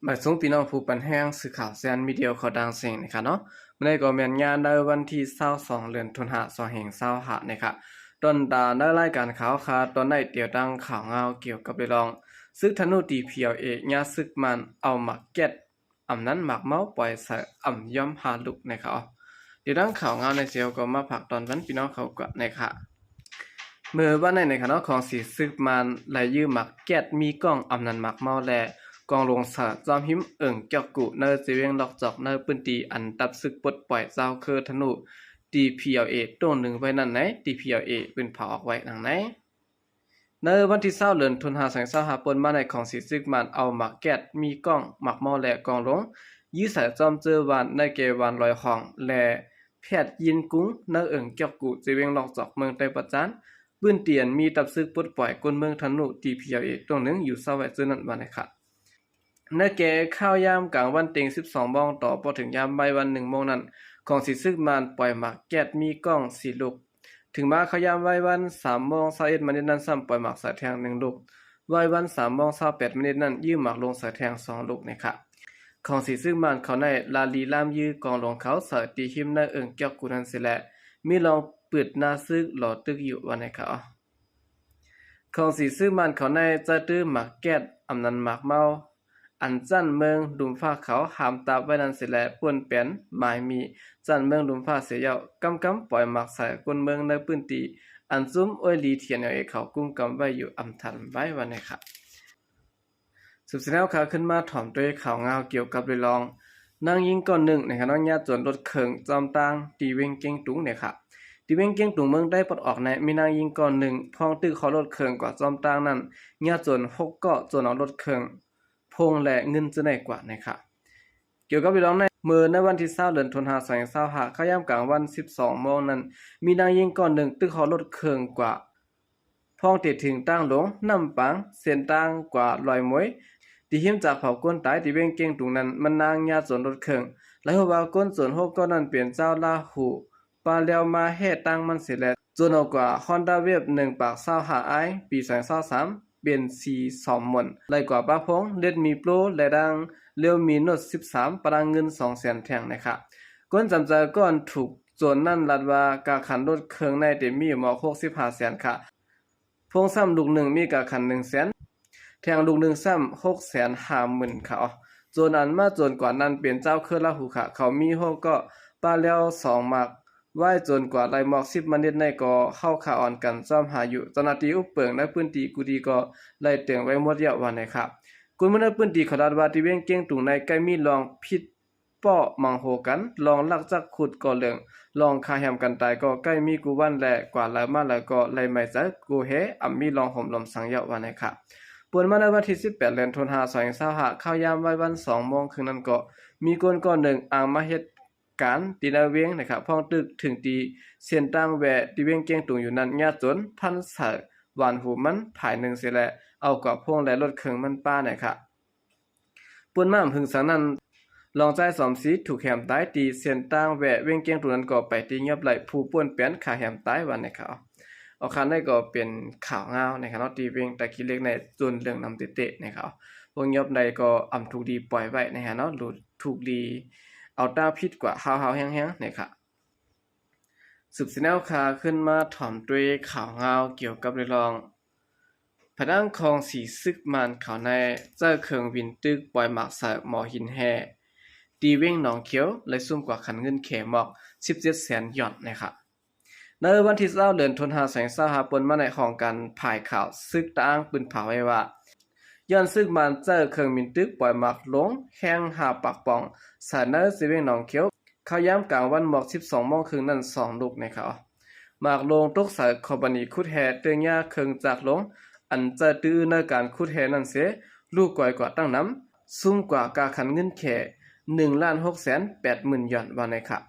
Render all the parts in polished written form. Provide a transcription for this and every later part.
หมายสูงพี่น้องผู้ปันแห้งสื่อข่าวแซนมีเดียวเขาดังเสียงนะคะเนาะในก็แม่นงานในวันที่22เดือนตุลาคม2565นะคะตอนดาในรายการข่าวค่ะตอนในเตียวดังข่าวเงาเกี่ยวกับเรื่องซึกธนูตี PLA ญาซึกมันเอามาเก็ตอำนั้นหมักเมาปล่อยใส่อ่ำย่อมหาลุกนะคะเดี๋ยวดังข่าวเงาในเซียวก็มาผักตอนวันพี่น้องเขาก็นะคะเมื่อวันในคณะของสีซึกมันไหลยืมหมักเก็ตมีกล้องอำนั้นหมักเมาแลกองลงสาจอมหิมเอิ่งเกี่ยวกุเนอเจเวงหลอกจอกเนอปืนตีอันตับซึกปลดปล่อยเจ้าคือธนู DPLA ต้นหนึ่งไว้นั่นไหน DPLA เป็นเผาออกไว้ดังไหนในวันที่20เดือนตุลาคม2565ปนมาในของสีซึกมันเอาหมักแกตมีกล้องหมักเมาและกองลงยี่สายจอมเจอวันในเกวันลอยของและแพทย์ยินกุ้งเนอเอิ่งเกี่ยวกุเจเวงหลอกจอกเมืองไต้ปัจจานปืนเตียนมีตับซึกปลดปล่อยกนเมืองธนู DPLA ต้นหนึ่งอยู่เศร้าไว้เจอนั่นวันไหนค่ะเนื้อแก่ข้าวยามกลางวันเต็ง12 โมงต่อพอถึงยามบ่ายวัน1 โมงนั้นของสีซึกมันปล่อยหมากแกดมีกล้อง4 ลูกถึงมาข้าวยามบ่ายวัน3 โมง21 นาทีนั้นซ้ำปล่อยหมากสายแทง1 ลูกบ่ายวัน3 โมง28 นาทีนั้นยืมหมากลงสายแทง2 ลูกนะครับของสีซึกมันเขาในลาลีลามยื้อกองลงเขาสายตีหิมในเอิงเกี่ยวกูนั้นเสียแหละมีลองเปิดหน้าซึกหล่อตึกอยู่วันไหนครับของสีซึกมันเขาในจะตื้อหมากแกดอำนันหมากเมาอันจันเมืองดุมฟ้าเขาหามตาไว้นั้นเสียแลป่วนเปลี่ยนหมายมีจันเมืองดุมฟ้าเสียเยากำปล่อยหมักใส่คนเมืองในพื้นที่อันซุ้มอ้อยลีเทียนเอาเอกเขากุ้งกำไว้อยู่อำทันไว้วันนี้ครับสืบเสนอข่าวขึ้นมาถ่อมด้วยข่าวเงาเกี่ยวกับเรื่องนางยิงก่อนหนึ่งในคณะญาติจวนรถเขิงจอมตางตีเวงเก่งตุงเนี่ยครับตีเวงเก่งตุงเมืองได้ปลดออกในมีนางยิงก่อนหนึ่งพองตึกเขารถเขิงกว่าจอมตางนั้นญาติจวน6 เกาะจวนเอารถเขิงพงและเงินจะได้กว่านะครับเกี่ยวกับเรื่องในเมื่อในวันที่20เดือนตุลาคม2565ข้ายามกลางวัน12 โมงนั้นมีนางยิงก่อนหนึ่งตึกเขารถเขิงกว่าพองติดถึงตั้งหลงน้ำปังเส้นตั้งกว่าลอยมวยที่หิมจากเผาก้นตายที่เว้งเก่งตรงนั้นมันนางญาติสวนรถเขิงแล้วว่าก้นสวน6 ก็นั้นเปลี่ยนเจ้าลาหูปาเลียวมาเฮ็ดตั้งมันเสร็จแล้วจนเอากว่า Honda Wave 1 ปาก25i ปี2023เป็น4 2 หม่นไล่กว่าป้าพงเล็ดมีโปรและดังเรียวมีโน้ต13ประดังเงิน 200,000 แท่งนะครับก้นจำใจก้อนถูกโจรนั่นลัดว่ากาขันรถเครื่องในเต็มมีหมอ6500,000ค่ะพงซ้ำลูกหนึ่งมีกาขัน100,000แทงลูกหนึ่งซ้ำ650,000ค่ะโจรอันมาโจรกว่านั้นเปลี่ยนเจ้าเครือลาหูค่ะเขามีโฮก็ปาแล้ว2 หมักไหว้จนกว่าไล่หมอก10 มันในก็เข้าขาอ่อนกันซ่อมหาอยู่เจ้าหน้าที่อุปเปิงในพื้นที่กูดีก็ไล่เตียงไว้หมดเยอะวันนะครับกุนมันในพื้นที่ขนาดว่าที่เวียงเก่งตุงในใกล้มีลองพิษป้อมังโหกันลองลักจักขุดก่อเหลืองลองคาแหมกันตายก็ใกล้มีกูวันแลกว่าหลายมาแล้วก็ไล่ไม่จักกูเฮอำมีลองห่มลมสังเยอะวันนะครับปวนมาในวันที่18 เดือนตุลาคม2025ข้าวยามไว้วัน2 โมงคืนนั้นก็มีคนก่อนหนึ่งอ่างมาเฮ็ดการตีนาเวียงนะครับพ้องตึกถึงตีเส้นตั้งแวะตีเวียงเก่งตุงอยู่นั้นญาติจนพันสายหวานหูมันภายหนึ่งเสียแลเอากับพวงและรถเครื่องมันป้านะครับปวนมาพึงสังนั้นลองใจสอมสีถูกแหมตายตีเส้นตั้งแวะเวียงเก่งตุงนั้นก็ไปตีเงียบไหลผู้ป่วนเปลี่ยนขาแหมตายวันนะครับเอาคันได้ก็เป็นข่าวเงานะครับตีเวียงตะกี้เล็กในจนเรื่องนำเตะนะครับพวกเงียบใดก็อำถูกดีปล่อยไว้นะฮะเนาะหลุดถูกดีเอาตาพิษกว่าหาวๆแห้งๆเนี่ยค่ะสืบเสนอข่าวขึ้นมาถ่อมด้วยข่าวเงาเกี่ยวกับเรื่องพนังของสีซึกมันเขาในเจ้าเครื่องวินตึกปล่อยหมากใส่หมอหินแห่ตีเว้งหนองเขียวเลยซุ่มกว่าขันเงินเขหมอก1700,000 หยอดนะครับในวันที่20 เดือนตุลาคม2565ปนมาในของการผ่ายข่าวซึกตางปืนเผาไว้ว่าย้อนซึกมันเจอเครื่องมินตึกปล่อยหมากลงแห้งหาปากป่องสารเนอร์สิเวงหนองเขียวเข้ายามกลางวันหมอก12 โมงครึ่งนั้น2 ลูกนะครับหมากลงตกสายคอบันีคุดแห่เตืองยาเครื่องจากลงอันจะตื้อในการคุดแห่นั้นเสียลูกก่อยกว่าตั้งน้ำซุ่มกว่ากาขันเงินแค่ 1,680,000 หยอนวันนะครับ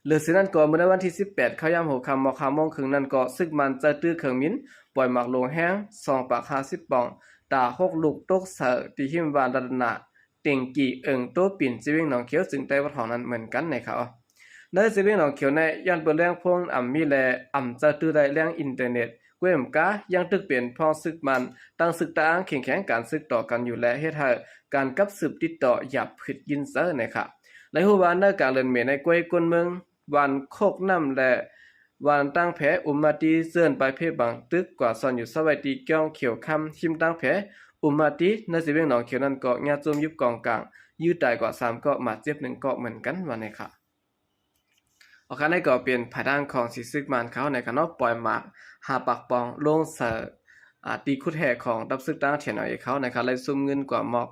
เหลือสินั้นก็เมื่อวันที่18เข้ายามหัวค่ำหมอก5 โมงครึ่งนั้นก็ซึกมันจะตื้อเครื่องมินปล่อยหมากลงแห้ง2 ปาก50 ป่องตา6 ลูกตกเสอที่หิมวานดันนาเต็งกี่เอิงโตปิ่นจิเวงหนองเขียวจึงได้วัดของนั้นเหมือนกันนะครับในจิเวงหนองเขียวในย้อนเปิดแรงพวงมีแลจะตื้อได้แรงอินเทอร์เน็ตก ก้วยมกายังตึกเปลี่ยนพอซึกมันตั้งซึกตางแข่งแข่งการซึกต่อกันอยู่และเฮ็ดให้การกับสืบติดต่อหยับผิดยินเซอร์นะครับในหัววันในการเล่นเมในก้วยกวนเมืองวันโคกน้ำและวันตั้งแผอุมมาตีเสื่อนไปเพบางตึกกว่าซอนอยู่สวัสดีเกี้องเขียวคำชิมตั้งแผอุมมาตีในสิเวงหนองเขียวนั้นก็งาจมยุบกองกลางยืดตายกว่า3เกาะมาเจ็บ1เกาะเหมือนกันวันนี้ค่ะโอเคในก็เปลี่ยนผาด้านของสิซึกมันเขาในการปล่อยหมากหาปักปองลงเสือตีคุดแห่ของตับซึกตั้งเถียนเอาเขานะครับเลยซุ่มเงินกว่าหมอก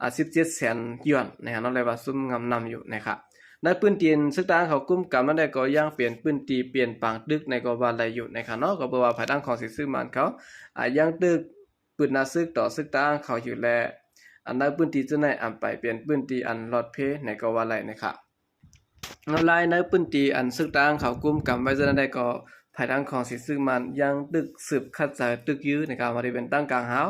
17 แสนหยวนนะครับนั่นเลยว่าซุ่มงำนำอยู่นะครับในปืนตีนซึกตั้งเขากุ้มกำนั่นได้ก็ย่างเปลี่ยนปืนตีเปลี่ยนปางตึกในก็ว่าอะไรอยู่นะครับเนาะก็เพราะว่าผาด้านของสิซึกมันเขาย่างตึกปืนนาซึกต่อซึกตั้งเขาอยู่แลอันนั้นปืนตีจะไหนอันไปเปลี่ยนปืนตีอันหลอดเพในก็ว่าอะไรนะครับลายในปืนตีอันซึกตั้งเขากุ้มกำไว้จะได้ก็ภายทางของสิซึ่งมันยังตึกสืบคัดสายตึกยื้อในการบริเวณตั้งกลางหาว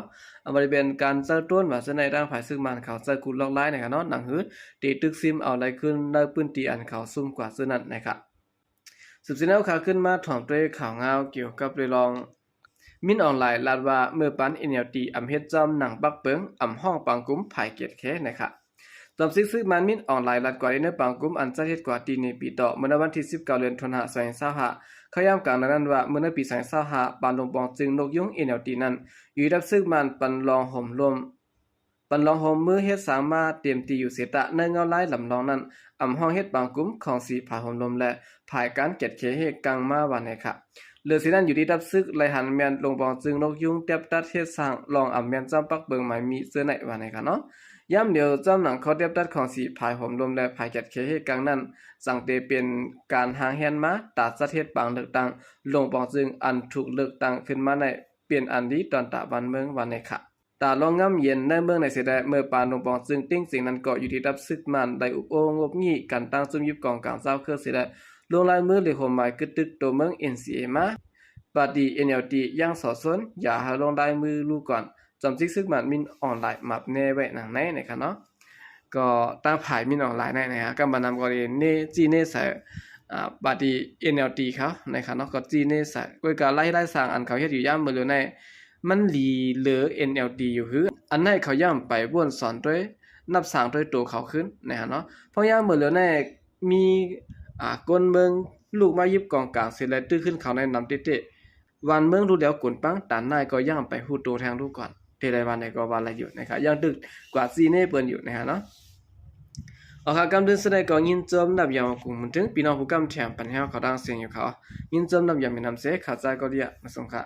บริเวณการเจ้าต้นว่าจะในด้านภายซึ่งมันเขาจะกุดล็อกไล่นะครับเนาะหนังหื้อตีตึกซิมเอาอะไรขึ้นในปืนตีอันเขาซุ่มกว่าซึ่งนั้นนะครับสืบสินเอาข่าวขึ้นมาถ่อมด้วยข่าวเงาเกี่ยวกับเรื่องมินออนไลน์ลาดว่าเมื่อปันเอเนลตีอำเฮ็ดจอมหนังปักเปิงอำห้องปังกุ้มภายเกียรติแค่นะครับจอมซึกมันมินออนไลน์ลัดกว่าในปังกุมอันจะเฮ็ดกว่าตีในปีต่อเมื่อวันที่19เดือนธันวาคม2025เขาย้ำกลางนั้นว่าเมื่อในปี2025ปานลงปองจึงนกยุง NLT นั้นอยู่รับซึกมันปันลองห่มลมปันลองห่มมือเฮ็ดสามารถเตรียมตีอยู่เสตะในเงาลายลำลองนั้นอำห้องเฮ็ดปังกุมของสีผาห่มลมและภายการเก็ดเคเฮกังมาวันนี้ค่ะเลือสินั้นอยู่ที่รับซึกไลหันแม่นลงปองจึงนกยุงเตียบตัดเฮ็ดสร้างลองอำแม่นจำปักเบิงหมายมีเสื้อในวันนี้ค่ะเนาะย่ำเดียวจำหนังเขาเทียบตัดของสีภายผมลมและภายแกดเคเหตุกลางนั้นสั่งเตเป็นการหางแฮนมาตัดสะเทศบางเลือกตั้งลงปองจึงอันถูกเลือกตั้งขึ้นมาในเปลี่ยนอันดีตอนตาวันเมืองวันในค่ะตาลองง่ำเย็นในเมืองในเสด็จเมื่อปานลงปองจึงติ้งสิ่งนั้นก็อยู่ที่รับซึกมันได้อุปโองบงี้กันตั้งซุ่มยิบกองกลางเจ้าเครือเสด็จลงลายมือเลยห่มหมายกึดตึกตัวเมือง NCA มาปฏิ NLT ย่างสอดสนอย่าหาลงลายมือลูกก่อนจำซึกมันมินออนไลน์มับแน่ไว้หนังไหนนะครับเนาะก็ตั้งผายมินออนไลน์ได้นะฮะก็มานำกรณีเนจีเนใส่บาดี NLT เขานะครับเนาะก็จีเนใส่ก็การไล่สร้างอันเขาเฮ็ดอยู่ย่ำเมื่อในมันหลีเหลือ NLT อยู่คืออันไหนเขาย่ำไปบ้วนสอนด้วยนับสร้างด้วยตัวเขาขึ้นนะฮะเนาะเพราะย่ำเมื่อเหลือในมีกลเมืองลูกมายิบกองกลางเสร็จแล้วตื้อขึ้นเขาในนำเตะวันเมืองรู้แล้วกลปังตานนายก็ย่ำไปฮู้ตัวแทงลูกก่อนเทไรวันในก็วันอะไรอยู่นะครับยังดึกกว่าซีเน่เปิ้นอยู่นะฮะเนาะโอเคกำลังแสดงก็ยินจมนับยามกุมถึงพี่น้องผู้กำแถมปัญหาเขาดังเสียงอยู่เขายินจมนับยามมีนำเสเข้าใจก็ดีอ่ะมาส่งค่ะ